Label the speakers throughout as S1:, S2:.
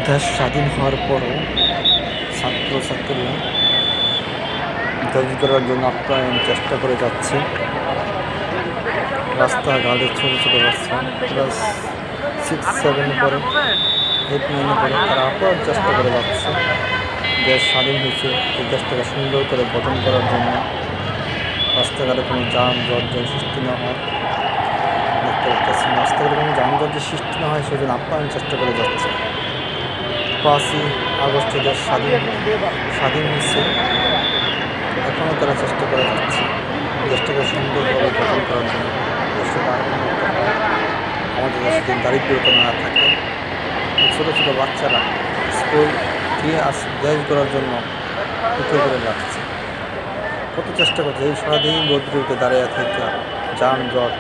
S1: দেশ স্বাধীন হওয়ার পরও ছাত্রছাত্রীরা দেশ গড়ার জন্য আপ্রাণ চেষ্টা করে যাচ্ছে। রাস্তাঘাটে ছোটো ছোটো বাচ্চা ক্লাস 6-7 পরে 8-9 পরে তারা আপ্রাণ চেষ্টা করে যাচ্ছে। দেশ স্বাধীন হয়েছে, এই দেশটাকে সুন্দর করে গঠন করার জন্য রাস্তাঘাটে কোনো যানজট যেন সৃষ্টি না হয়। দেখতে পাচ্ছি রাস্তাঘাটে কোনো যানজট যে সৃষ্টি না হয় সেজন্য আপ্রাণ চেষ্টা করে যাচ্ছে। 5ই আগস্টে দেশ স্বাধীন হয়েছে, এখনও তারা চেষ্টা করে যাচ্ছে দেশটাকে সুন্দরভাবে গঠন করার জন্য। দেশটাকে আরও উন্নত হয়, আমাদের দেশে যদি দারিদ্রতা না থাকে, ছোটো ছোটো বাচ্চারা স্কুল দিয়ে দেশ গড়ার জন্য উঠে করে লাগছে, কত চেষ্টা করছে। এই সারাদিন রৌদ্রে উঠে দাঁড়িয়ে থেকে যানজট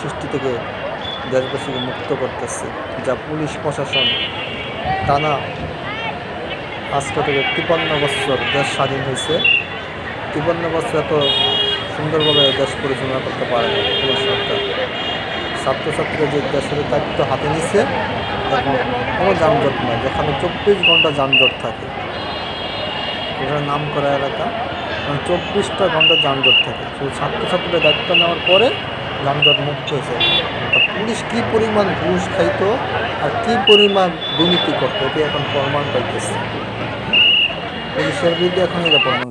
S1: সৃষ্টি থেকে দেশবাসীকে মুক্ত করতেছে, যা পুলিশ প্রশাসন টানা আজকে থেকে 53 বছর দেশ স্বাধীন হয়েছে। 53 বছর এত সুন্দরভাবে দেশ পরিচালনা করতে পারে না কোনো সরকার। ছাত্রছাত্রীরা যে দেশের দায়িত্ব হাতে নিচ্ছে, এখন কোনো যানজট নয়, যেখানে 24 ঘন্টা যানজট থাকে। এখানে নাম করা এলাকা, 24টা ঘন্টা যানজট থাকে। শুধু ছাত্রছাত্রীরা দায়িত্ব নেওয়ার পরে যানজট মুক্ত হয়েছে। পুলিশ কী পরিমাণ ঘুষ খাইতো আর কী পরিমাণ দুর্নীতি করতো, এটি এখন প্রমাণ পাইতেছে। পুলিশের বিরুদ্ধে এখন এটা প্রমাণ